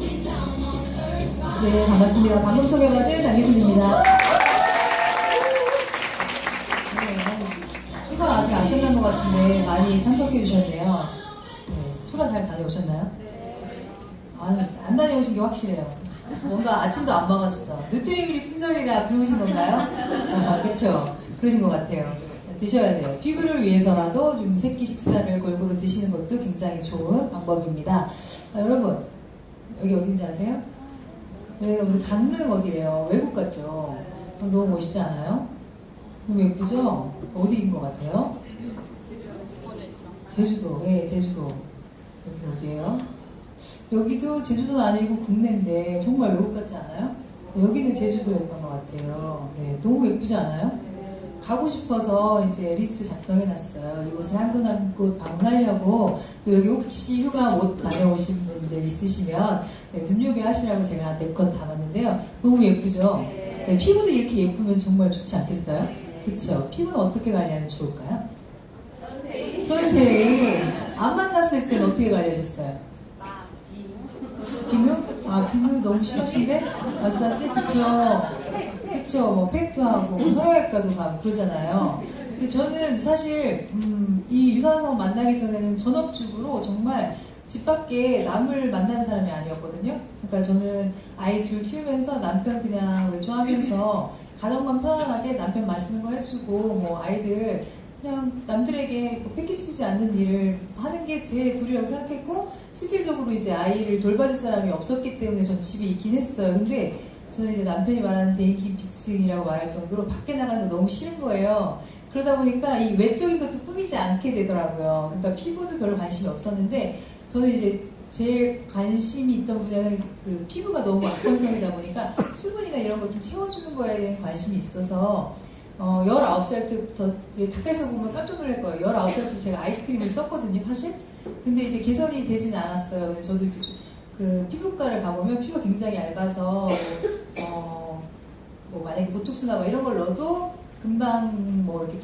네, 반갑습니다. 방금 소개받은 장기순입니다. 네, 휴가 아직 안 끝난 것 같은데 많이 참석해 주셨네요. 네, 휴가 잘 다녀오셨나요? 아, 안 다녀오신 게 확실해요. 뭔가 아침도 안 먹었어. 느트리미리 품절이라 그러신 건가요? 아, 그쵸. 그러신 것 같아요. 드셔야 돼요. 피부를 위해서라도 좀 새끼 식사를 골고루 드시는 것도 굉장히 좋은 방법입니다. 여러분, 여기 어딘지 아세요? 네, 우리 강릉 어디래요? 외국 같죠? 너무 멋있지 않아요? 너무 예쁘죠? 어디인 것 같아요? 제주도. 네, 제주도. 여기 어디예요? 여기도 제주도는 아니고 국내인데 정말 외국 같지 않아요? 네, 여기는 제주도였던 것 같아요. 네, 너무 예쁘지 않아요? 가고 싶어서 이제 리스트 작성해놨어요. 이곳을 한 곳 한 곳 방문하려고. 또 여기 혹시 휴가 못 다녀오신 분들 있으시면 네, 눈요겨하시라고 제가 4컷 담았는데요. 너무 예쁘죠? 네, 피부도 이렇게 예쁘면 정말 좋지 않겠어요? 그쵸? 피부는 어떻게 관리하면 좋을까요? 선생님, 안 만났을 땐 어떻게 관리하셨어요? 비누? 아, 비누 너무 심하신데? 마사지? 그쵸, 뭐 팩도 하고 뭐 성형외과도 가고 그러잖아요. 근데 저는 사실 이 유산소 만나기 전에는 전업주부로 정말 집 밖에 남을 만나는 사람이 아니었거든요. 그러니까 저는 아이 둘 키우면서 남편 그냥 외조하면서 가정만 편안하게 남편 맛있는 거 해주고 뭐 아이들 그냥 남들에게 뭐 패키치지 않는 일을 하는 게 제 도리라고 생각했고, 실질적으로 이제 아이를 돌봐줄 사람이 없었기 때문에 전 집에 있긴 했어요. 근데 저는 이제 남편이 말하는 대인기피증이라고 말할 정도로 밖에 나가는 거 너무 싫은 거예요. 그러다 보니까 이 외적인 것도 꾸미지 않게 되더라고요. 그러니까 피부도 별로 관심이 없었는데, 저는 이제 제일 관심이 있던 분야는 그 피부가 너무 악건성이다 보니까 수분이나 이런 거 좀 채워주는 거에 대한 관심이 있어서 19살 때부터, 가까이서 보면 깜짝 놀랄 거예요. 19살 때부터 제가 아이크림을 썼거든요, 사실. 근데 이제 개선이 되진 않았어요. 근데 저도 이제 그 피부과를 가보면 피부가 굉장히 얇아서 뭐 만약에 보톡스나 뭐 이런 걸 넣어도 금방 뭐 이렇게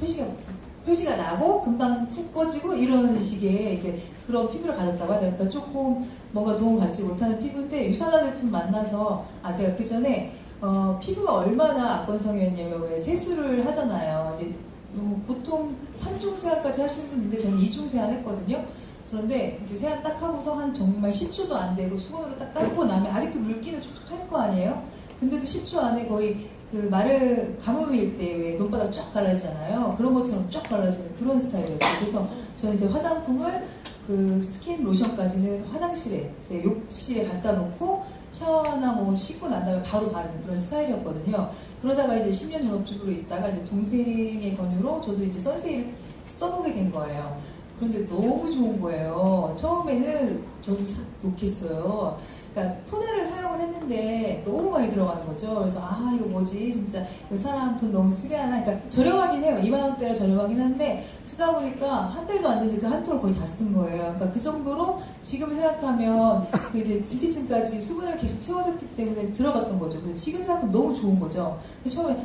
표시가 나고 금방 푹 꺼지고 이런 식의 이제 그런 피부를 가졌다고 하다 보니까 조금 뭔가 도움 받지 못하는 피부인데, 유산화 제품 만나서 제가 그 전에 피부가 얼마나 악건성이었냐면, 왜 세수를 하잖아요. 이제 보통 3중 세안까지 하시는 분인데 저는 2중 세안 했거든요. 그런데 이제 세안 딱 하고서 한 정말 10초도 안 되고 수건으로 딱 닦고 나면 아직도 물기는 촉촉할 거 아니에요? 근데도 10초 안에 거의 그 가뭄일 때 왜 눈바닥 쫙 갈라지잖아요. 그런 것처럼 쫙 갈라지는 그런 스타일이었어요. 그래서 저는 이제 화장품을 그 스킨 로션까지는 화장실에, 네, 욕실에 갖다 놓고 샤워나 뭐 씻고 난 다음에 바로 바르는 그런 스타일이었거든요. 그러다가 이제 10년 전업주부로 있다가 이제 동생의 권유로 저도 이제 선세일을 써보게 된 거예요. 그런데 너무 좋은 거예요. 처음에는 저도 욕했어요. 그러니까 토너를 사용을 했는데 너무 많이 들어가는 거죠. 그래서 이거 뭐지, 진짜 이 사람 돈 너무 쓰게 하나. 그러니까 저렴하긴 해요. 2만 원대라 저렴하긴 한데 쓰다 보니까 한 달도 안 됐는데 그 한 톨을 거의 다 쓴 거예요. 그러니까 그 정도로 지금 생각하면 그 이제 진피층까지 수분을 계속 채워줬기 때문에 들어갔던 거죠. 근데 지금 생각하면 너무 좋은 거죠. 처음에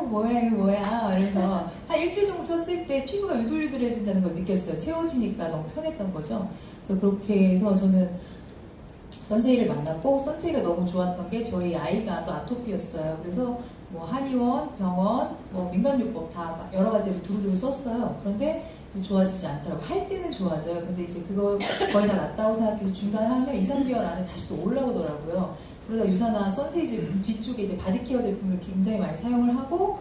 뭐야 이거 뭐야 이래서 한 일주일 정도 썼을 때 피부가 유들유들해진다는 걸 느꼈어요. 채워지니까 너무 편했던 거죠. 그래서 그렇게 해서 저는 선세이를 만났고, 선세이가 너무 좋았던 게 저희 아이가 또 아토피였어요. 그래서 뭐 한의원, 병원, 뭐 민간요법 다 여러 가지로 두루두루 썼어요. 그런데 좋아지지 않더라고요. 할 때는 좋아져요. 근데 이제 그거 거의 다 낫다고 생각해서 중단을 하면 2, 3개월 안에 다시 또 올라오더라고요. 그러다 유산화 선세이 제품 뒤쪽에 이제 바디케어 제품을 굉장히 많이 사용하고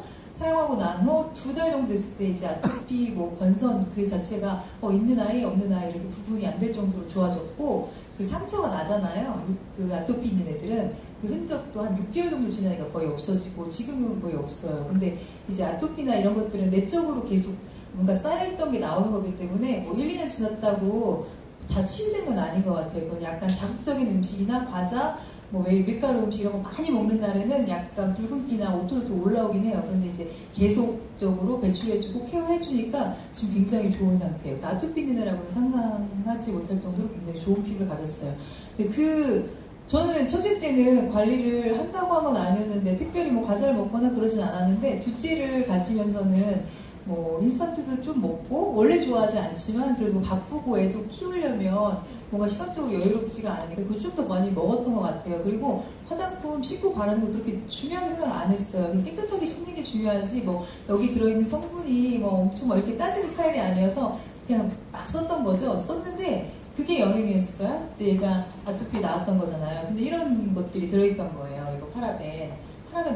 난 후 2달 정도 됐을 때 이제 아토피 뭐 건선 그 자체가 있는 아이 없는 아이 이렇게 구분이 안 될 정도로 좋아졌고, 그 상처가 나잖아요. 그 아토피 있는 애들은 그 흔적도 한 6개월 정도 지나니까 거의 없어지고 지금은 거의 없어요. 근데 이제 아토피나 이런 것들은 내적으로 계속 뭔가 쌓여있던 게 나오는 거기 때문에 뭐 1, 2년 지났다고 다 치유된 건 아닌 것 같아요. 그건 약간 자극적인 음식이나 과자, 뭐 매일 밀가루 음식 이런 거 많이 먹는 날에는 약간 붉은기나 오토로토 올라오긴 해요. 그런데 이제 계속적으로 배출해주고 케어해주니까 지금 굉장히 좋은 상태예요. 아토피 있는 애라고는 상상하지 못할 정도로 굉장히 좋은 피부를 가졌어요. 근데 저는 첫째 때는 관리를 한다고 한 건 아니었는데, 특별히 뭐 과자를 먹거나 그러진 않았는데, 둘째를 가지면서는 뭐 인스턴트도 좀 먹고 원래 좋아하지 않지만 그래도 바쁘고 애도 키우려면 뭔가 시간적으로 여유롭지가 않으니까 그거 좀 더 많이 먹었던 것 같아요. 그리고 화장품 씻고 바르는 거 그렇게 중요하게 생각 안 했어요. 깨끗하게 씻는 게 중요하지 뭐 여기 들어있는 성분이 뭐 엄청 막 이렇게 따지는 스타일이 아니어서 그냥 막 썼던 거죠. 썼는데 그게 영향이었을까요? 이제 얘가 아토피 나왔던 거잖아요. 근데 이런 것들이 들어있던 거예요. 이거 파라벤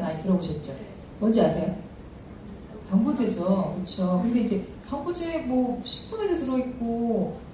많이 들어보셨죠? 뭔지 아세요? 방부제죠. 그렇죠. 근데 이제 방부제 뭐 식품에도 들어있고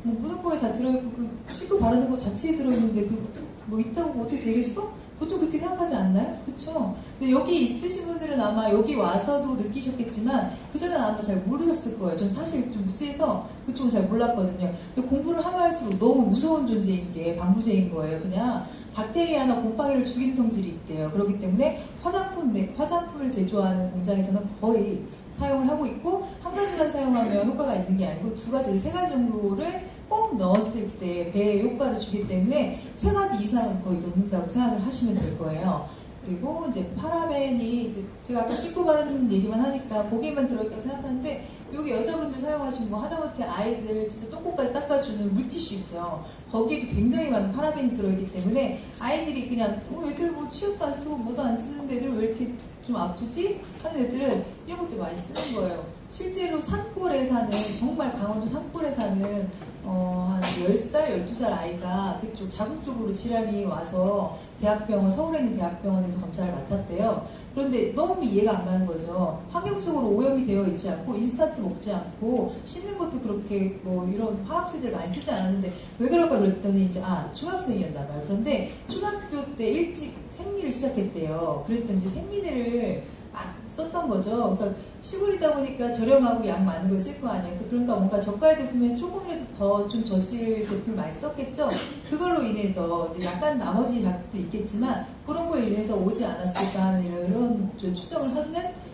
뭐 묻은 거에 다 들어있고 그 씻고 바르는 거 자체에 들어있는데 그 뭐 있다고 뭐 어떻게 되겠어? 보통 그렇게 생각하지 않나요? 그렇죠. 근데 여기 있으신 분들은 아마 여기 와서도 느끼셨겠지만 그전에는 아마 잘 모르셨을 거예요. 전 사실 좀 무지해서 그쪽은 잘 몰랐거든요. 근데 공부를 하면 할수록 너무 무서운 존재인 게 방부제인 거예요. 그냥 박테리아나 곰팡이를 죽이는 성질이 있대요. 그렇기 때문에 화장품을 제조하는 공장에서는 거의 사용을 하고 있고 한 가지만 사용하면 효과가 있는 게 아니고 두 가지, 세 가지 정도를 꼭 넣었을 때 배에 효과를 주기 때문에 세 가지 이상은 거의 넣는다고 생각을 하시면 될 거예요. 그리고 이제 파라벤이 이제 제가 아까 씻고 바르는 얘기만 하니까 거기에만 들어있다고 생각하는데 여기 여자분들 사용하시는 뭐 하다못해 아이들 진짜 똥꼬까지 닦아주는 물티슈 있죠. 거기에도 굉장히 많은 파라벤이 들어있기 때문에 아이들이 그냥 애들 뭐 치약도 안 쓰고 뭐도 안 쓰는데 애들 왜 이렇게 좀 아프지? 하는 애들은 이런 것들 많이 쓰는 거예요. 실제로 산골에 사는 정말 강원도 산골에 사는 한 10살, 12살 아이가 그쪽 자궁 쪽으로 질환이 와서 대학병원, 서울에 있는 대학병원에서 검사를 맡았대요. 그런데 너무 이해가 안 가는 거죠. 환경적으로 오염이 되어 있지 않고 인스턴트 먹지 않고 씻는 것도 그렇게 뭐 이런 화학세제를 많이 쓰지 않았는데 왜 그럴까 그랬더니 이제 중학생이었나 봐요. 그런데 초등학교 때 일찍 생리를 시작했대요. 그랬더니 이제 생리대를 막 썼던 거죠. 그러니까 시골이다 보니까 저렴하고 양 많은 걸 쓸 거 아니에요. 그러니까 뭔가 저가의 제품에 조금이라도 더 좀 저질 제품을 많이 썼겠죠. 그걸로 인해서 이제 약간 나머지 자극도 있겠지만 그런 걸 인해서 오지 않았을까 하는 이런 좀 추정을 하는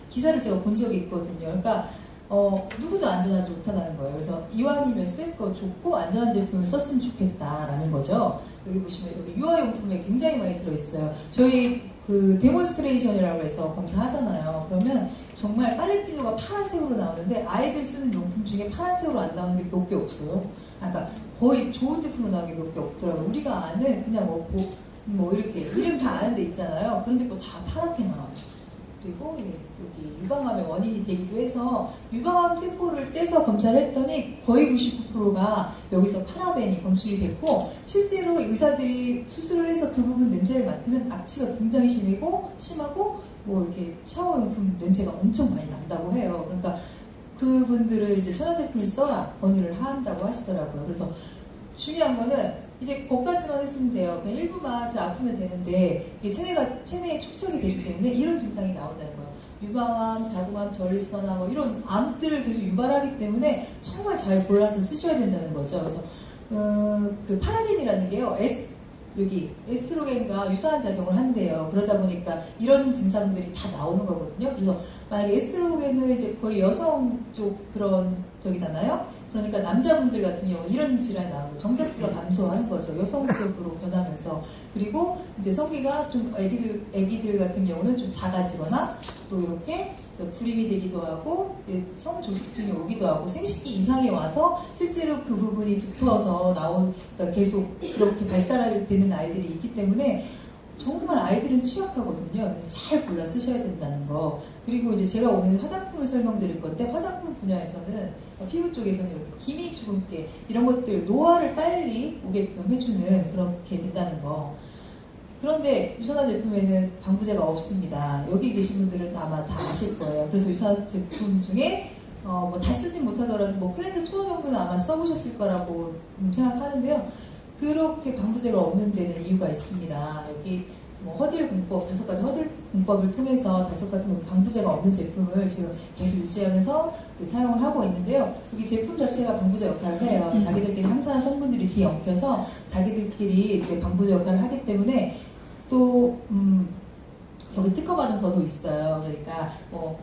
기사를 제가 본 적이 있거든요. 그러니까 누구도 안전하지 못하다는 거예요. 그래서 이왕이면 쓸 거 좋고 안전한 제품을 썼으면 좋겠다라는 거죠. 여기 보시면 여기 유아용품에 굉장히 많이 들어있어요. 저희 그 데몬스트레이션이라고 해서 검사하잖아요. 그러면 정말 빨래비누가 파란색으로 나오는데 아이들 쓰는 용품 중에 파란색으로 안 나오는 게 몇 개 없어요. 그러니까 거의 좋은 제품으로 나오는 게 몇 개 없더라고요. 우리가 아는 그냥 뭐 이렇게 이름 다 아는 데 있잖아요. 그런데 뭐 다 파랗게 나와요. 그리고 여기 유방암의 원인이 되기도 해서 유방암 세포를 떼서 검사를 했더니 거의 99%가 여기서 파라벤이 검출이 됐고 실제로 의사들이 수술을 해서 그 부분 냄새를 맡으면 악취가 굉장히 심하고 뭐 이렇게 샤워용품 냄새가 엄청 많이 난다고 해요. 그러니까 그분들은 이제 천연제품을 써라 권유를 한다고 하시더라고요. 그래서 중요한 거는 이제 거기까지만 했으면 돼요. 그냥 일부만 아프면 되는데 체내에 축적이 되기 때문에 이런 증상이 나온다는 거예요. 유방암, 자궁암, 결리스나 뭐 이런 암들을 계속 유발하기 때문에 정말 잘 골라서 쓰셔야 된다는 거죠. 그래서 그 파라벤이라는 게요. 여기 에스트로겐과 유사한 작용을 한대요. 그러다 보니까 이런 증상들이 다 나오는 거거든요. 그래서 만약에 에스트로겐을 이제 거의 여성 쪽 그런 쪽이잖아요. 그러니까 남자분들 같은 경우 이런 질환이 나오고 정자수가 감소하는 거죠. 여성적으로 변하면서. 그리고 이제 성기가 좀 애기들 같은 경우는 좀 작아지거나 또 이렇게 불임이 되기도 하고 성조숙증이 오기도 하고 생식기 이상이 와서 실제로 그 부분이 붙어서 그러니까 계속 그렇게 발달되는 아이들이 있기 때문에 정말 아이들은 취약하거든요. 그래서 잘 골라 쓰셔야 된다는 거. 그리고 이제 제가 오늘 화장품을 설명드릴 건데 화장품 분야에서는 피부 쪽에서는 이렇게 기미 주근깨 이런 것들 노화를 빨리 오게끔 해주는 그렇게 된다는 거. 그런데 유산화 제품에는 방부제가 없습니다. 여기 계신 분들은 아마 다 아실 거예요. 그래서 유산화 제품 중에 뭐 다 쓰진 못하더라도 뭐 클렌저 토너 정도는 아마 써보셨을 거라고 생각하는데요. 그렇게 방부제가 없는 데는 이유가 있습니다. 여기 뭐 허들 공법, 5가지 허들 공법을 통해서 5가지 방부제가 없는 제품을 지금 계속 유지하면서 사용을 하고 있는데요. 여기 제품 자체가 방부제 역할을 해요. 자기들끼리 항산화 성분들이 뒤엉켜서 자기들끼리 이제 방부제 역할을 하기 때문에 또 여기 특허받은 번호 있어요. 그러니까 뭐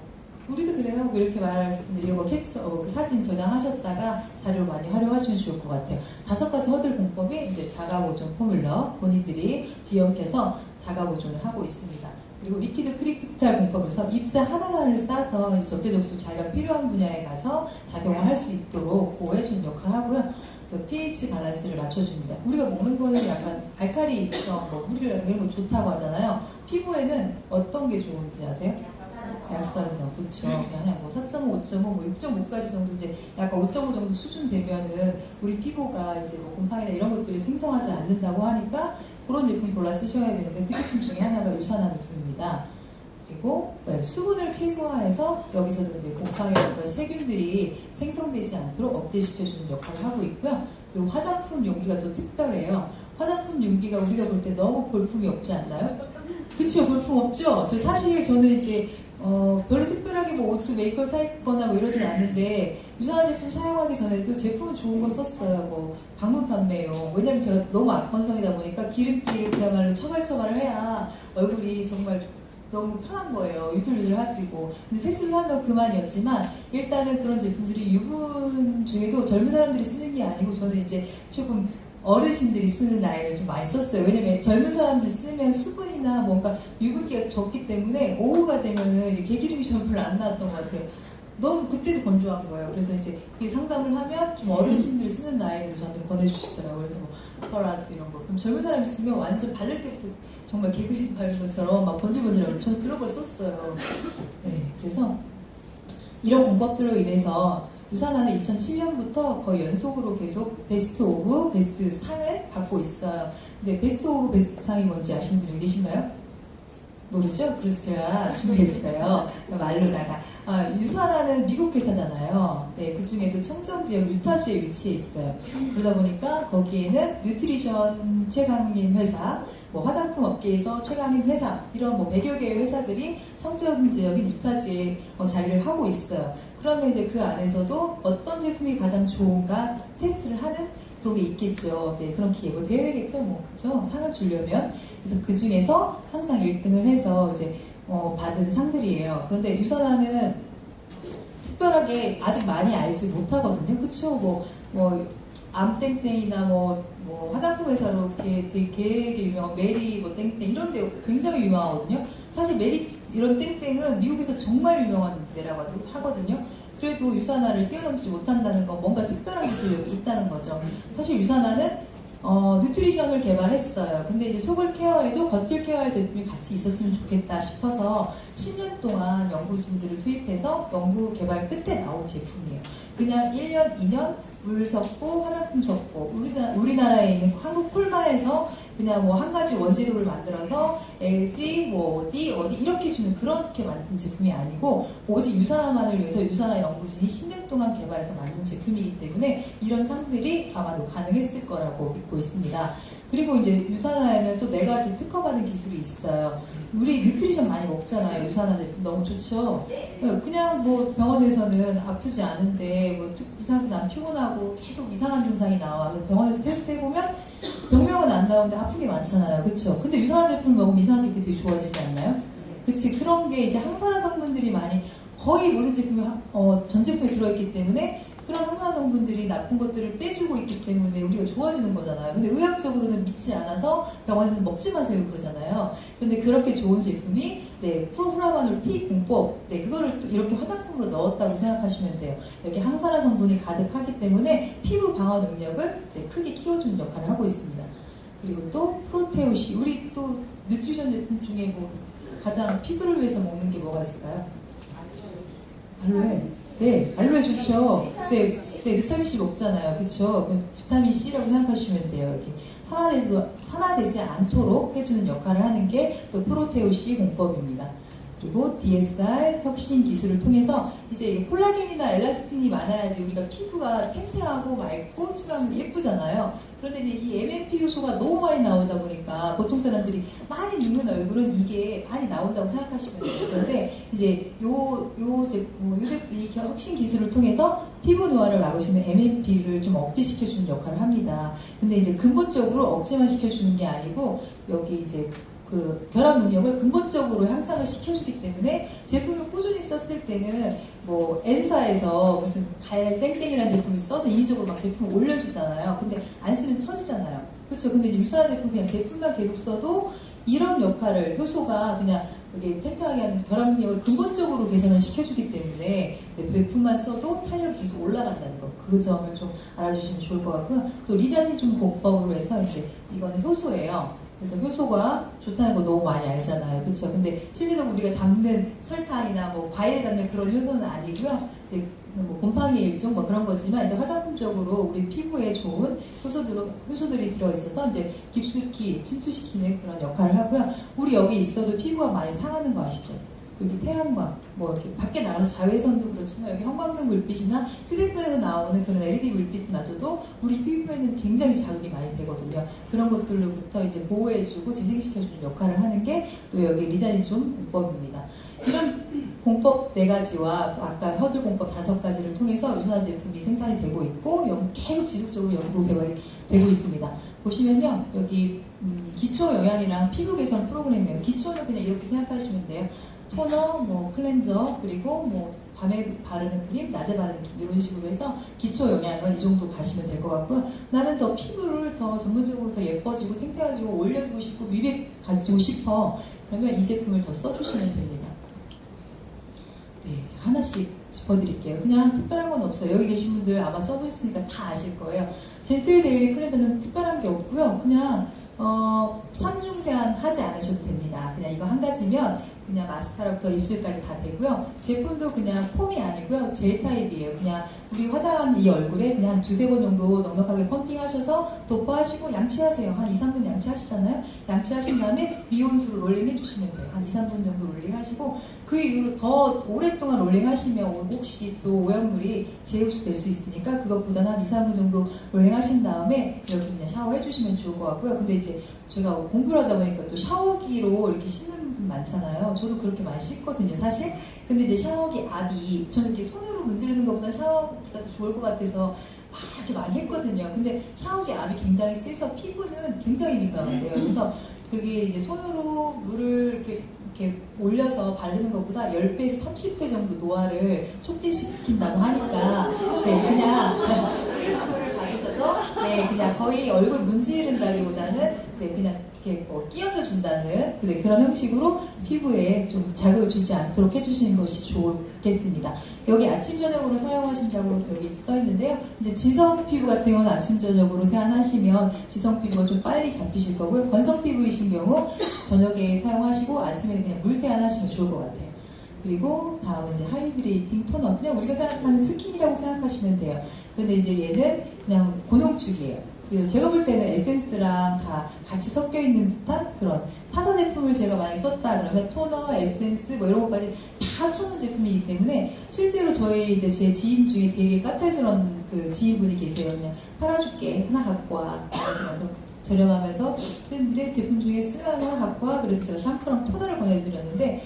우리도 그래요. 이렇게 말씀드리고 캡처, 사진 저장하셨다가 자료 많이 활용하시면 좋을 것 같아요. 5가지 허들 공법이 이제 자가 보존 포뮬러 본인들이 뒤엉켜서 자가 보존을 하고 있습니다. 그리고 리퀴드 크리스탈 공법에서 잎사 하나하나를 싸서 이제 적재적소 자기가 필요한 분야에 가서 작용을 할 수 있도록 보호해주는 역할을 하고요. 또 pH 밸런스를 맞춰줍니다. 우리가 먹는 거는 약간 알칼리성, 뭐 물이라든가 이런 거 좋다고 하잖아요. 피부에는 어떤 게 좋은지 아세요? 약산성, 그쵸. 그냥 뭐 4.5, 5.5, 뭐 6.5까지 정도 이제 약간 5.5 정도 수준 되면은 우리 피부가 이제 뭐 곰팡이나 이런 것들이 생성하지 않는다고 하니까 그런 제품 골라 쓰셔야 되는데 그 제품 중에 하나가 유산화 제품입니다. 그리고 수분을 최소화해서 여기서도 이제 곰팡이나 세균들이 생성되지 않도록 억제시켜주는 역할을 하고 있고요. 그리고 화장품 용기가 또 특별해요. 화장품 용기가 우리가 볼 때 너무 볼품이 없지 않나요? 그쵸, 볼품 없죠? 저는 이제 별로 특별하게 뭐 옷, 메이크업 사입거나 뭐 이러진 않는데 유산화 제품 사용하기 전에도 제품은 좋은 거 썼어요. 뭐 방문 판매용. 왜냐면 제가 너무 악건성이다 보니까 기름기를 그야말로 처발처발을 해야 얼굴이 정말 너무 편한 거예요. 유들유들하지고. 근데 세수를 하면 그만이었지만 일단은 그런 제품들이 유분 중에도 젊은 사람들이 쓰는 게 아니고 저는 이제 조금 어르신들이 쓰는 아이를 좀 많이 썼어요. 왜냐면 젊은 사람들이 쓰면 수분이나 뭔가 유분기가 적기 때문에 오후가 되면은 이제 개기름이 좀 별로 안 나왔던 것 같아요. 너무 그때도 건조한 거예요. 그래서 이제 상담을 하면 좀 어르신들이 쓰는 아이를 저한테 권해주시더라고요. 그래서 뭐 펄아스 이런 거. 그럼 젊은 사람이 쓰면 완전 바를 때부터 정말 개그림 바른 것처럼 막 번질번질하고 저는 그런 걸 썼어요. 네, 그래서 이런 공법들로 인해서 유산화는 2007년부터 거의 연속으로 계속 베스트 오브 베스트 상을 받고 있어요. 근데 베스트 오브 베스트 상이 뭔지 아시는 분이 계신가요? 모르죠? 그래서 제가 준비했어요. 말로다가. 유산화는 미국 회사잖아요. 네, 그 중에도 청정지역 유타주에 위치해 있어요. 그러다 보니까 거기에는 뉴트리션 최강인 회사, 뭐 화장품 업계에서 최강인 회사, 이런 뭐 100여 개의 회사들이 청정지역인 유타주에 자리를 하고 있어요. 그러면 이제 그 안에서도 어떤 제품이 가장 좋은가 테스트를 하는 그런 게 있겠죠. 네, 그런 기회, 뭐 대회겠죠, 뭐 그죠? 상을 주려면 그래서 그 중에서 항상 1등을 해서 이제 받은 상들이에요. 그런데 유산화는 특별하게 아직 많이 알지 못하거든요. 그쵸? 뭐 암땡땡이나 뭐 화장품 회사로 이렇게 되게 유명한 메리 뭐 땡땡 이런 데 굉장히 유명하거든요. 사실 메리 이런 땡땡은 미국에서 정말 유명한 데라고 하거든요. 그래도 유산화를 뛰어넘지 못한다는 건 뭔가 특별한 기술력이 있다는 거죠. 사실 유산화는 뉴트리션을 개발했어요. 근데 이제 속을 케어해도 겉을 케어할 제품이 같이 있었으면 좋겠다 싶어서 10년 동안 연구진들을 투입해서 연구 개발 끝에 나온 제품이에요. 그냥 1년, 2년 물 섞고 화장품 섞고 우리나라에 있는 한국 콜마에서 그냥 뭐 한 가지 원재료를 만들어서 LG 뭐 어디 이렇게 주는 그렇게 만든 제품이 아니고 오직 유산화만을 위해서 유산화 연구진이 10년 동안 개발해서 만든 제품이기 때문에 이런 상들이 아마도 가능했을 거라고 믿고 있습니다. 그리고 이제 유산화에는 또 4가지 특허받은 기술이 있어요. 우리 뉴트리션 많이 먹잖아요. 유산화 제품 너무 좋죠. 그냥 뭐 병원에서는 아프지 않은데 뭐 이상하게 난 피곤하고 계속 이상한 증상이 나와. 병원에서 테스트해보면 병명은 안 나오는데 아픈 게 많잖아요. 그쵸? 근데 유산화 제품을 먹으면 이상하게 그게 되게 좋아지지 않나요? 그치? 그런 게 이제 항산화 성분들이 많이 거의 모든 제품이 전 제품에 들어있기 때문에 그런 항산화 성분들이 나쁜 것들을 빼주고 있기 때문에 우리가 좋아지는 거잖아요. 근데 의학적으로는 믿지 않아서 병원에서는 먹지 마세요 그러잖아요. 근데 그렇게 좋은 제품이 프로프라마놀 T 공법, 그거를 또 이렇게 화장품으로 넣었다고 생각하시면 돼요. 여기 항산화 성분이 가득하기 때문에 피부 방어 능력을 크게 키워주는 역할을 하고 있습니다. 그리고 또 프로테오시, 우리 또 뉴트리션 제품 중에 뭐 가장 피부를 위해서 먹는 게 뭐가 있을까요? 알로에. 네, 알로에 좋죠. 네, 비타민C 먹잖아요. 그쵸? 비타민C라고 생각하시면 돼요. 이렇게 산화되지 않도록 해주는 역할을 하는 게 또 프로테오시 공법입니다. 그리고 DSR 혁신 기술을 통해서 이제 콜라겐이나 엘라스틴이 많아야지 우리가 피부가 탱탱하고 맑고 투명하면 예쁘잖아요. 그런데 이제 이 MMP 요소가 너무 많이 나오다 보니까 보통 사람들이 많이 늙는 얼굴은 이게 많이 나온다고 생각하시면 돼요. 그런데 이제 이 혁신 기술을 통해서 피부 노화를 막으시는 MMP를 좀 억제시켜주는 역할을 합니다. 근데 이제 근본적으로 억제만 시켜주는 게 아니고 여기 이제 그 결합 능력을 근본적으로 향상을 시켜주기 때문에 제품을 꾸준히 썼을 때는 뭐 N사에서 무슨 달 땡땡이라는 제품을 써서 인위적으로 막 제품을 올려주잖아요. 근데 안 쓰면 처지잖아요. 그렇죠? 근데 이제 유사한 제품 그냥 제품만 계속 써도 이런 역할을 효소가 그냥 이게 탱탱하게 하는 결합 능력을 근본적으로 개선을 시켜주기 때문에 베프만 써도 탄력이 계속 올라간다는 거, 그 점을 좀 알아주시면 좋을 것 같고요. 또 리자니즘 공법으로 해서 이제 이거는 효소예요. 그래서 효소가 좋다는 거 너무 많이 알잖아요. 그렇죠? 근데 실제로 우리가 담는 설탕이나 뭐 과일 담는 그런 효소는 아니고요. 뭐 곰팡이 일종 뭐 그런 거지만 이제 화장품적으로 우리 피부에 좋은 효소들이 들어있어서 이제 깊숙이 침투시키는 그런 역할을 하고요. 우리 여기 있어도 피부가 많이 상하는 거 아시죠? 여기 태양광, 뭐 이렇게 밖에 나가서 자외선도 그렇지만 여기 형광등 불빛이나 휴대폰에서 나오는 그런 LED 불빛마저도 우리 피부에는 굉장히 자극이 많이 되거든요. 그런 것들로부터 이제 보호해주고 재생시켜주는 역할을 하는 게 또 여기 리자니즘 공법입니다. 이런 공법 4가지와 아까 허들 공법 5가지를 통해서 유사 제품이 생산이 되고 있고 계속 지속적으로 연구 개발이 되고 있습니다. 보시면요, 여기 기초 영양이랑 피부 개선 프로그램이에요. 기초는 그냥 이렇게 생각하시면 돼요. 토너, 뭐 클렌저, 그리고 뭐 밤에 바르는 크림, 낮에 바르는 크림 이런 식으로 해서 기초 영양은 이 정도 가시면 될 것 같고요. 나는 더 피부를 더 전문적으로 더 예뻐지고 탱탱해지고 올려주고 싶고 미백 가지고 싶어. 그러면 이 제품을 더 써주시면 됩니다. 네, 하나씩 짚어드릴게요. 그냥 특별한 건 없어요. 여기 계신 분들 아마 써보셨으니까 다 아실 거예요. 젠틀 데일리 클렌저는 특별한 게 없고요. 그냥 3중 세안 하지 않으셔도 됩니다. 그냥 이거 한 가지면 그냥 마스카라부터 입술까지 다 되고요. 제품도 그냥 폼이 아니고요. 젤 타입이에요. 그냥 우리 화장한 이 얼굴에 그냥 한 2-3번 정도 넉넉하게 펌핑하셔서 도포하시고 양치하세요. 한 2-3분 양치하시잖아요. 양치하신 다음에 미온수로 롤링 해주시면 돼요. 한 2-3분 정도 롤링 하시고 그 이후로 더 오랫동안 롤링 하시면 혹시 또 오염물이 재흡수될 수 있으니까 그것보다는 한 2-3분 정도 롤링 하신 다음에 이렇게 그냥 샤워해 주시면 좋을 것 같고요. 근데 이제 제가 공부를 하다 보니까 또 샤워기로 이렇게 씻는 분 많잖아요. 저도 그렇게 많이 씻거든요, 사실. 근데 이제 샤워기 압이 저는 이렇게 손으로 문지르는 것보다 샤워기가 더 좋을 것 같아서 막 이렇게 많이 했거든요. 근데 샤워기 압이 굉장히 세서 피부는 굉장히 민감한데요. 그래서 그게 이제 손으로 물을 이렇게 올려서 바르는 것보다 10배에서 30배 정도 노화를 촉진시킨다고 하니까 네, 그냥 클렌징을 받으셔도 네, 그냥 거의 얼굴 문지른다기보다는 네, 그냥 이렇게 뭐 끼얹어 준다는 네, 그런 형식으로 피부에 좀 자극을 주지 않도록 해주시는 것이 좋겠습니다. 여기 아침 저녁으로 사용하신다고 여기 써 있는데요. 이제 지성 피부 같은 경우는 아침 저녁으로 세안하시면 지성 피부가 좀 빨리 잡히실 거고요. 건성 피부이신 경우 저녁에 사용하시고 아침에 그냥 물 세안하시면 좋을 것 같아요. 그리고 다음은 이제 하이드레이팅 토너. 그냥 우리가 생각하는 스킨이라고 생각하시면 돼요. 근데 이제 얘는 그냥 고농축이에요. 제가 볼 때는 에센스랑 다 같이 섞여 있는 듯한 그런 타사 제품을 제가 많이 썼다 그러면 토너, 에센스 뭐 이런 것까지 다 합쳐놓은 제품이기 때문에 실제로 저희 이제 제 지인 중에 되게 까탈스러운 그 지인분이 계세요. 그냥 팔아줄게 하나 갖고 와. 저렴하면서 팬들의 제품 중에 쓸만한 거 하나 갖고 와. 그래서 제가 샴푸랑 토너를 보내드렸는데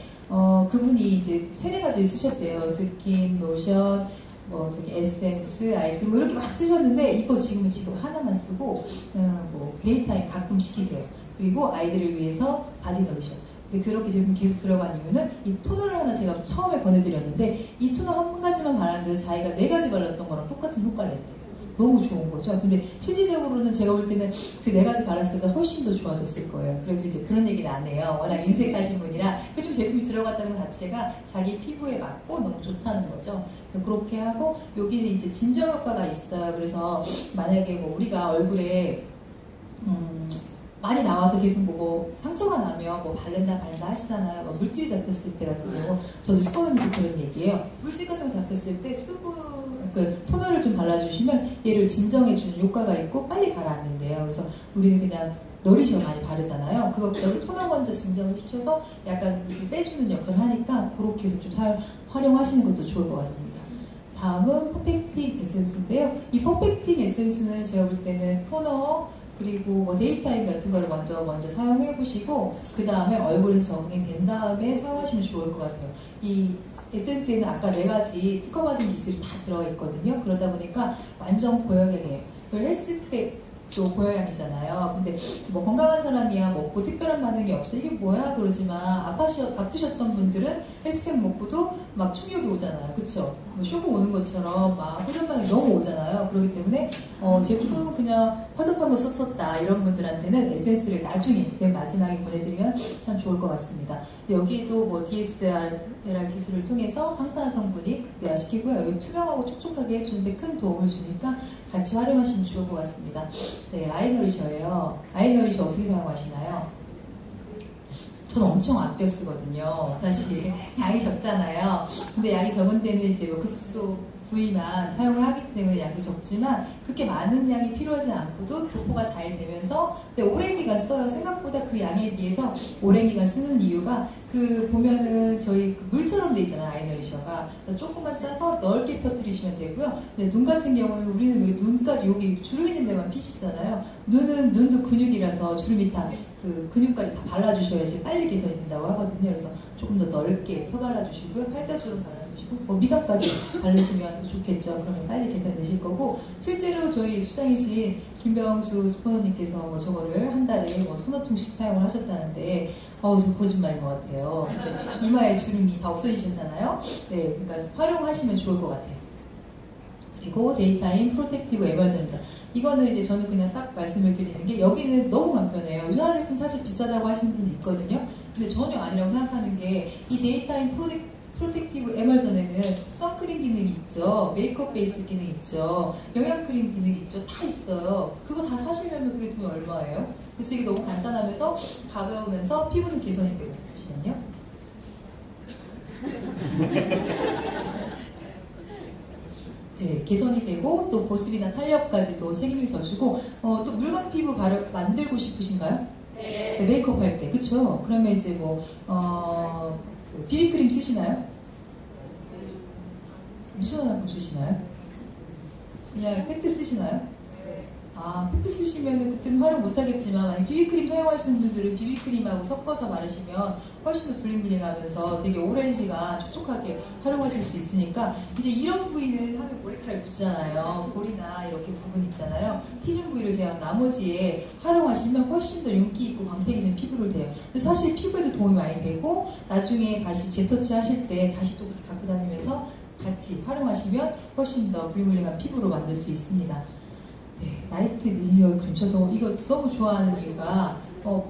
그분이 이제 3가지 쓰셨대요. 스킨, 로션, 뭐 저기 에센스, 아이크림 뭐 이렇게 막 쓰셨는데 이거 지금 하나만 쓰고 뭐 데이타임 가끔 시키세요. 그리고 아이들을 위해서 바디 노리션. 근데 그렇게 제품 계속 들어간 이유는 이 토너를 하나 제가 처음에 권해드렸는데 이 토너 한 가지만 발랐는데 자기가 4가지 발랐던 거랑 똑같은 효과를 냈대요. 너무 좋은 거죠. 근데 실질적으로는 제가 볼 때는 그 4가지 발랐을 때 훨씬 더 좋아졌을 거예요. 그래도 이제 그런 얘기는 안 해요. 워낙 인색하신 분이라 그좀 제품이 들어갔다는 것 자체가 자기 피부에 맞고 너무 좋다는 거죠. 그렇게 하고 여기는 이제 진정 효과가 있어요. 그래서 만약에 뭐 우리가 얼굴에 많이 나와서 계속 뭐 상처가 나면 뭐 바른다 하시잖아요. 뭐 물질이 잡혔을 때 같은 경우 저도 스포츠에서 그런 얘기예요. 물질 같은 거 잡혔을 때 수분 그 토너를 좀 발라주시면 얘를 진정해주는 효과가 있고 빨리 가라앉는데요. 그래서 우리는 그냥 너리셔 많이 바르잖아요. 그것보다도 토너 먼저 진정을 시켜서 약간 빼주는 역할을 하니까 그렇게 해서 좀 활용하시는 것도 좋을 것 같습니다. 다음은 퍼펙팅 에센스인데요. 이 퍼펙팅 에센스는 제가 볼 때는 토너 그리고 뭐 데이타임 같은 거를 먼저 사용해 보시고 그 다음에 얼굴에 적응이 된 다음에 사용하시면 좋을 것 같아요. 이 에센스에는 아까 4가지 특허받은 기술이 다 들어가 있거든요. 그러다 보니까 완전 고역이에요. 헬스팩 또 고혈압이잖아요. 근데 뭐 건강한 사람이야 먹고 특별한 반응이 없어 이게 뭐야 그러지만 아프셨던 분들은 헬스팩 먹고도 막 충격이 오잖아요. 그쵸? 뭐 쇼크 오는 것처럼 막 호전 반응이 너무 오잖아요. 그렇기 때문에 제품 그냥 허접한 거 썼었다 이런 분들한테는 에센스를 나중에 맨 마지막에 보내드리면 참 좋을 것 같습니다. 여기도 뭐 DSR 기술을 통해서 항산화 성분이 극대화시키고요. 여기 투명하고 촉촉하게 해주는데 큰 도움을 주니까 같이 활용하시면 좋을 것 같습니다. 네, 아이너리셔예요. 아이너리셔 어떻게 사용하시나요? 저는 엄청 아껴 쓰거든요. 사실 양이 적잖아요. 근데 양이 적은 때는 이제 뭐 극소 부위만 사용을 하기 때문에 양이 적지만 그렇게 많은 양이 필요하지 않고도 도포가 잘 되면서 근데 오랜 기간 써요. 생각보다 그 양에 비해서 오랜 기간 쓰는 이유가 그 보면은 저희 그 물처럼 돼 있잖아요. 아이너리셔가 조금만 짜서 넓게 펴뜨리시면 되고요. 근데 눈 같은 경우는 우리는 여기 눈까지 여기 주름 있는 데만 피시잖아요. 눈은 눈도 근육이라서 주름이 다 그 근육까지 다 발라주셔야지 빨리 개선이 된다고 하거든요. 그래서 조금 더 넓게 펴 발라주시고요. 팔자주름 발라주시고 뭐 미각까지 바르시면 더 좋겠죠. 그러면 빨리 개선되실 거고 실제로 저희 수장이신 김병수 스포너님께서 뭐 저거를 한 달에 뭐 서너 통씩 사용을 하셨다는데 저 거짓말인 것 같아요. 이마에 주름이 다 없어지셨잖아요. 네, 그러니까 활용하시면 좋을 것 같아요. 그리고 데이타임 프로텍티브 에멀전입니다. 이거는 이제 저는 그냥 딱 말씀을 드리는 게 여기는 너무 간편해요. 유산화 제품 사실 비싸다고 하시는 분이 있거든요. 근데 전혀 아니라고 생각하는 게 이 데이타임 프로텍티브 에멀전에는 선크림 기능이 있죠. 메이크업 베이스 기능이 있죠. 영양크림 기능이 있죠. 다 있어요. 그거 다 사시려면 그게 돈이 얼마예요? 그래서 이게 너무 간단하면서 가벼우면서 피부는 개선이 되고 잠시만요. 네, 개선이 되고 또 보습이나 탄력까지도 책임을 져주고 또 물광 피부 만들고 싶으신가요? 네. 네, 메이크업 할 때 그쵸? 그러면 이제 뭐 비비크림 쓰시나요? 무슨 화장품 쓰시나요? 그냥 팩트 쓰시나요? 팩트 쓰시면 그때는 활용 못하겠지만 만약 비비크림 사용하시는 분들은 비비크림하고 섞어서 바르시면 훨씬 더 블링블링하면서 되게 오랜 시간 촉촉하게 활용하실 수 있으니까 이제 이런 부위는 하면 머리카락이 붙잖아요. 볼이나 이렇게 부분 있잖아요. T존 부위를 제한 나머지에 활용하시면 훨씬 더 윤기 있고 광택 있는 피부를 돼요. 근데 사실 피부에도 도움이 많이 되고 나중에 다시 재터치 하실 때 다시 또 그렇게 갖고 다니면서 같이 활용하시면 훨씬 더 블링블링한 피부로 만들 수 있습니다. 네, 나이트 리뉴얼 크림 저도 이거 너무 좋아하는 이유가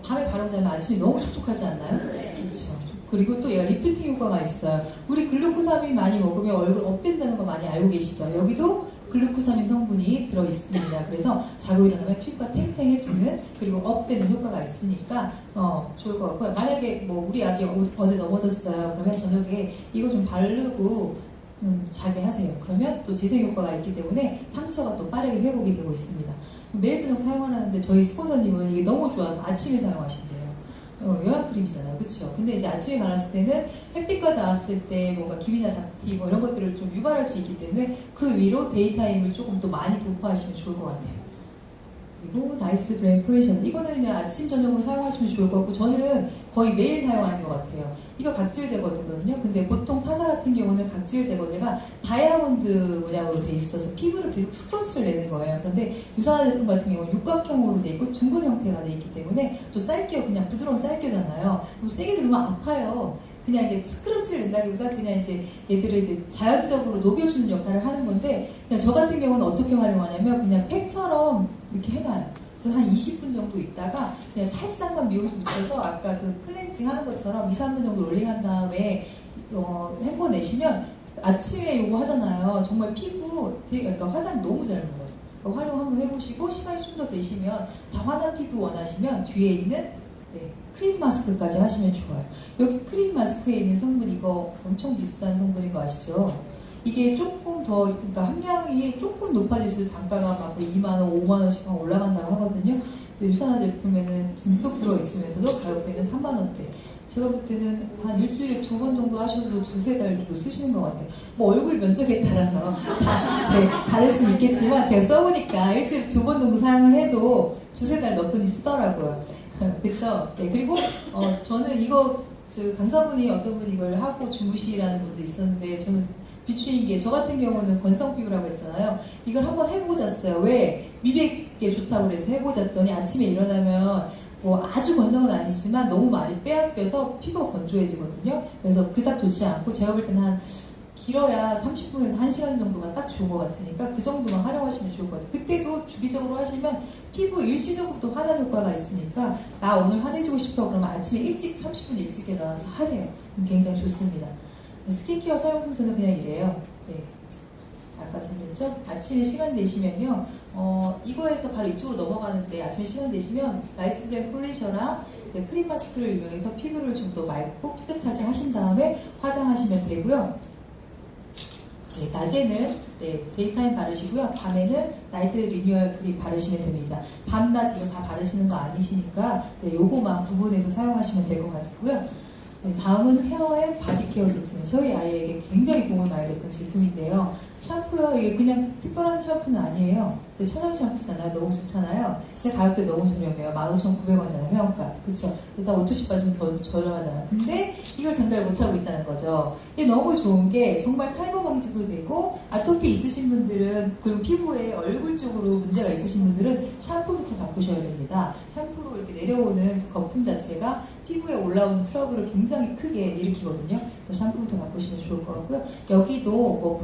밤에 바르고 자면 아침에 너무 촉촉하지 않나요? 그렇죠. 그리고 또 얘가 리프팅 효과가 있어요. 우리 글루코사민 많이 먹으면 얼굴 업된다는 거 많이 알고 계시죠? 여기도 글루코사민 성분이 들어있습니다. 그래서 자고 일어나면 피부가 탱탱해지는 그리고 업되는 효과가 있으니까 좋을 것 같고요. 만약에 뭐 우리 아기 어제 넘어졌어요. 그러면 저녁에 이거 좀 바르고 자게 하세요. 그러면 또 재생 효과가 있기 때문에 상처가 또 빠르게 회복이 되고 있습니다. 매일 저녁 사용하라는데 저희 스포너님은 이게 너무 좋아서 아침에 사용하신대요. 영양크림이잖아요. 그쵸? 근데 이제 아침에 발랐을 때는 햇빛과 닿았을 때 뭔가 기미나 잡티 뭐 이런 것들을 좀 유발할 수 있기 때문에 그 위로 데이타임을 조금 더 많이 도포하시면 좋을 것 같아요. 그리고 라이스 브레인 포레이션 이거는 그냥 아침 저녁으로 사용하시면 좋을 것 같고 저는 거의 매일 사용하는 것 같아요. 이거 각질 제거제거든요. 근데 보통 타사 같은 경우는 각질 제거제가 다이아몬드 모양으로 돼 있어서 피부를 계속 스크러치를 내는 거예요. 그런데 유산화 제품 같은 경우는 육각형으로 돼 있고 둥근 형태가 돼 있기 때문에 또 쌀겨 그냥 부드러운 쌀겨잖아요. 세게 누르면 아파요. 그냥 이제 스크러치를 낸다기보다 그냥 이제 얘들을 이제 자연적으로 녹여주는 역할을 하는 건데 그냥 저 같은 경우는 어떻게 활용하냐면 그냥 팩처럼 이렇게 해놔요. 그래서 한 20분 정도 있다가 그냥 살짝만 미용실 묻혀서 아까 그 클렌징 하는 것처럼 2, 3분 정도 롤링한 다음에 헹궈내시면 아침에 이거 하잖아요. 정말 피부 되게 약간 화장 너무 잘 먹어요. 그러니까 활용 한번 해보시고 시간이 좀 더 되시면 다 환한 피부 원하시면 뒤에 있는 크림 마스크까지 하시면 좋아요. 여기 크림 마스크에 있는 성분 이거 엄청 비슷한 성분인 거 아시죠? 이게 조금 더 그러니까 함량이 조금 높아질수록 단가가 막 2만원, 5만원씩 올라간다고 하거든요. 근데 유산화 제품에는 듬뿍 들어있으면서도 가격대는 3만원대. 제가 볼 때는 한 일주일에 2번 정도 하셔도 2-3달 정도 쓰시는 것 같아요. 뭐 얼굴 면적에 따라서 다를 수는 있겠지만 제가 써보니까 일주일에 2번 정도 사용을 해도 2-3달 너끈히 쓰더라고요. 그쵸? 네, 그리고 저는 이거 강사분이 어떤 분이 이걸 하고 주무시라는 분도 있었는데 저는 비추인 게 저 같은 경우는 건성 피부라고 했잖아요. 이걸 한번 해보고 잤어요. 왜? 미백 게 좋다고 그래서 해보자 했더니 아침에 일어나면 뭐 아주 건성은 아니지만 너무 많이 빼앗겨서 피부가 건조해지거든요. 그래서 그닥 좋지 않고 제가 볼 때는 한 길어야 30분에서 1시간 정도가 딱 좋은 것 같으니까 그 정도만 활용하시면 좋을 것 같아요. 그때도 주기적으로 하시면 피부 일시적으로 환한 효과가 있으니까 나 오늘 환해지고 싶어 그러면 아침에 일찍 30분 일찍 일어나서 하세요. 그럼 굉장히 좋습니다. 스킨케어 사용 순서는 그냥 이래요. 네. 아까 잘했죠? 아침에 시간 되시면요. 이거에서 바로 이쪽으로 넘어가는데 아침에 시간 되시면 라이스 브랜 폴리셔랑 크림 마스크를 이용해서 피부를 좀 더 맑고 깨끗하게 하신 다음에 화장하시면 되고요. 네, 낮에는 데이타임 바르시고요. 밤에는 나이트 리뉴얼 크림 바르시면 됩니다. 밤낮 이거 다 바르시는 거 아니시니까 요거만 구분해서 사용하시면 될 것 같고요. 네, 다음은 헤어 앤 바디 케어 제품이에요. 저희 아이에게 굉장히 도움을 많이 줬던 제품인데요. 샴푸요. 이게 그냥 특별한 샴푸는 아니에요. 근데 천연 샴푸잖아요. 너무 좋잖아요. 근데 가격대 너무 저렴해요. 15,900원이잖아요. 회원가. 그쵸? 일단 옷도시 빠지면 더 저렴하잖아요. 근데 이걸 전달 못하고 있다는 거죠. 이게 너무 좋은 게 정말 탈모 방지도 되고 아토피 있으신 분들은 그리고 피부에 얼굴 쪽으로 문제가 있으신 분들은 샴푸부터 바꾸셔야 됩니다. 샴푸로 이렇게 내려오는 그 거품 자체가 피부에 올라오는 트러블을 굉장히 크게 일으키거든요. 그래서 샴푸부터 바꾸시면 좋을 것 같고요. 여기도 뭐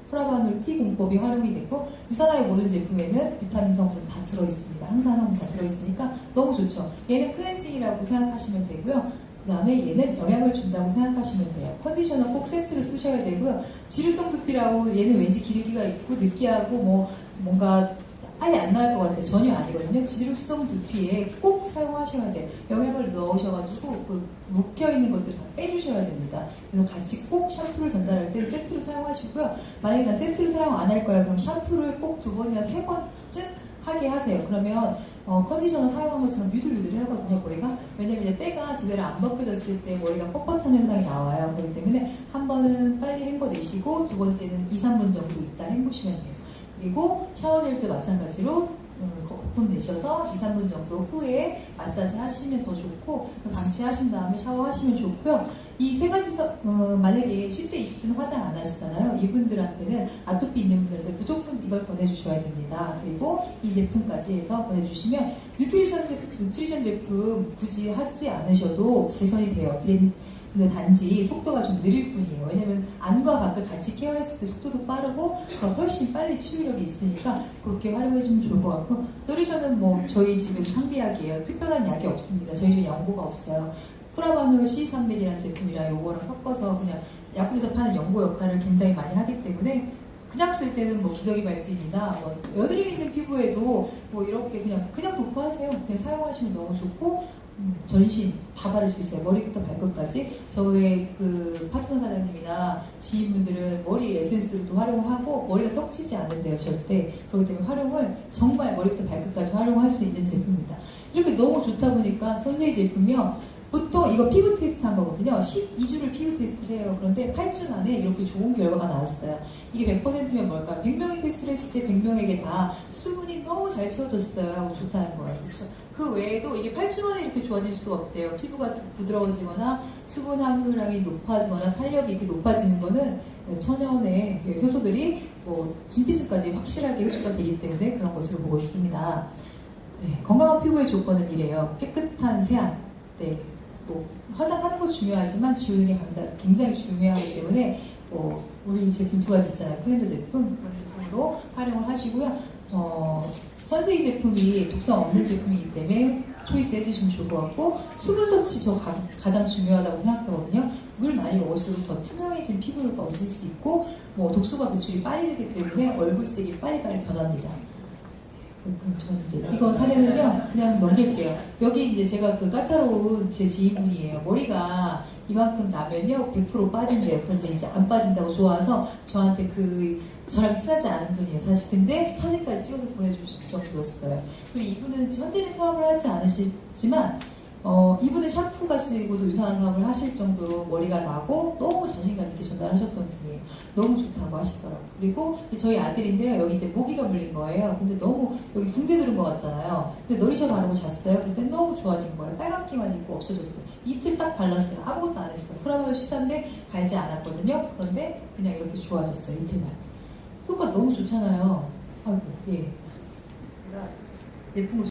프라바놀 T 공법이 활용이 됐고 유산화의 모든 제품에는 비타민 성분 다 들어있습니다. 항산화물 다 들어있으니까 너무 좋죠. 얘는 클렌징이라고 생각하시면 되고요. 그 다음에 얘는 영양을 준다고 생각하시면 돼요. 컨디셔너 꼭 세트를 쓰셔야 되고요. 지루성 두피라고 얘는 왠지 기름기가 있고 느끼하고 뭐 뭔가 빨리 안 나을 것 같아요. 전혀 아니거든요. 지루성 두피에 꼭 사용하셔야 돼요. 영양을 넣으셔가지고 그 묵혀있는 것들을 다 빼주셔야 됩니다. 그래서 같이 꼭 샴푸를 전달할 때 세트로 사용하시고요. 만약에 난 세트를 사용 안 할 거야 그럼 샴푸를 꼭 2번이나 3번쯤 하게 하세요. 그러면 컨디셔너 사용한 것처럼 유들유들 하거든요, 머리가. 왜냐면 이제 때가 제대로 안 벗겨졌을 때 머리가 뻣뻣한 현상이 나와요. 그렇기 때문에 한 번은 빨리 헹궈내시고 두 번째는 2, 3분 정도 있다 헹구시면 돼요. 그리고 샤워젤도 마찬가지로 거품 내셔서 2, 3분 정도 후에 마사지 하시면 더 좋고 방치하신 다음에 샤워하시면 좋고요. 이 세 가지 만약에 10대, 20대는 화장 안 하시잖아요. 이분들한테는 아토피 있는 분들한테 무조건 이걸 보내주셔야 됩니다. 그리고 이 제품까지 해서 보내주시면 뉴트리션 제품 굳이 하지 않으셔도 개선이 돼요. 근데 단지 속도가 좀 느릴 뿐이에요. 왜냐면 안과 밖을 같이 케어했을 때 속도도 빠르고 훨씬 빨리 치유력이 있으니까 그렇게 활용해주면 좋을 것 같고 노리션은 뭐 저희 집에 상비약이에요. 특별한 약이 없습니다. 저희 집에 연고가 없어요. 프라바놀 C300이라는 제품이랑 요거랑 섞어서 그냥 약국에서 파는 연고 역할을 굉장히 많이 하기 때문에 그냥 쓸 때는 뭐 기저귀 발진이나 뭐 여드름 있는 피부에도 뭐 이렇게 그냥 도포하세요. 그냥 사용하시면 너무 좋고 전신 다 바를 수 있어요. 머리부터 발끝까지. 저의 그 파트너 사장님이나 지인분들은 머리 에센스도 활용을 하고 머리가 떡지지 않는데요, 절대. 그렇기 때문에 활용을 정말 머리부터 발끝까지 활용할 수 있는 제품입니다. 이렇게 너무 좋다 보니까 선생님 제품이요. 보통 이거 피부 테스트 한 거거든요. 12주를 피부 테스트를 해요. 그런데 8주 만에 이렇게 좋은 결과가 나왔어요. 이게 100%면 뭘까? 100명이 테스트를 했을 때 100명에게 다 수분이 너무 잘 채워졌어요 하고 좋다는 거예요. 그렇죠? 그 외에도 이게 8주 만에 이렇게 좋아질 수가 없대요. 피부가 부드러워지거나 수분 함유량이 높아지거나 탄력이 이렇게 높아지는 거는 천연의 효소들이 뭐 진피층까지 확실하게 흡수가 되기 때문에 그런 것으로 보고 있습니다. 네, 건강한 피부의 조건은 이래요. 깨끗한 세안. 네, 뭐 화장하는 거 중요하지만 지우는 게 굉장히 중요하기 때문에 우리 제품 2가지 있잖아요. 클렌저 제품 그런 제품으로 활용을 하시고요. 선세이 제품이 독성 없는 제품이기 때문에 초이스 해주시면 좋을 것 같고 수분 섭취 저 가장 중요하다고 생각하거든요. 물 많이 먹을수록 더 투명해진 피부를 얻으실 수 있고 뭐 독소가 배출이 빨리 되기 때문에 얼굴색이 빨리빨리 변합니다. 이거 사례는요 그냥 넘길게요. 여기 이제 제가 그 까다로운 제 지인분이에요. 머리가 이만큼 나면요 100% 빠진대요. 그런데 이제 안 빠진다고 좋아서 저한테 저랑 친하지 않은 분이에요 사실. 근데 사진까지 찍어서 보내주실 정도였어요. 그리고 이분은 현대인 사업을 하지 않으시지만 이분은 샴푸 가지고도 유사한 사업을 하실 정도로 머리가 나고 너무 자신감 있게 전달하셨던 분이에요. 너무 좋다고 하시더라고요. 그리고 저희 아들인데요. 여기 이제 모기가 물린 거예요. 근데 너무 여기 붕대 들은 것 같잖아요. 근데 너리셔 바르고 잤어요. 그때 너무 좋아진 거예요. 빨갛기만 있고 없어졌어요. 이틀 딱 발랐어요. 아무것도 안 했어요. 프라바올 C300 갈지 않았거든요. 그런데 그냥 이렇게 좋아졌어요. 이틀만. 효과 너무 좋잖아요. 아이고, 예. 예쁜 거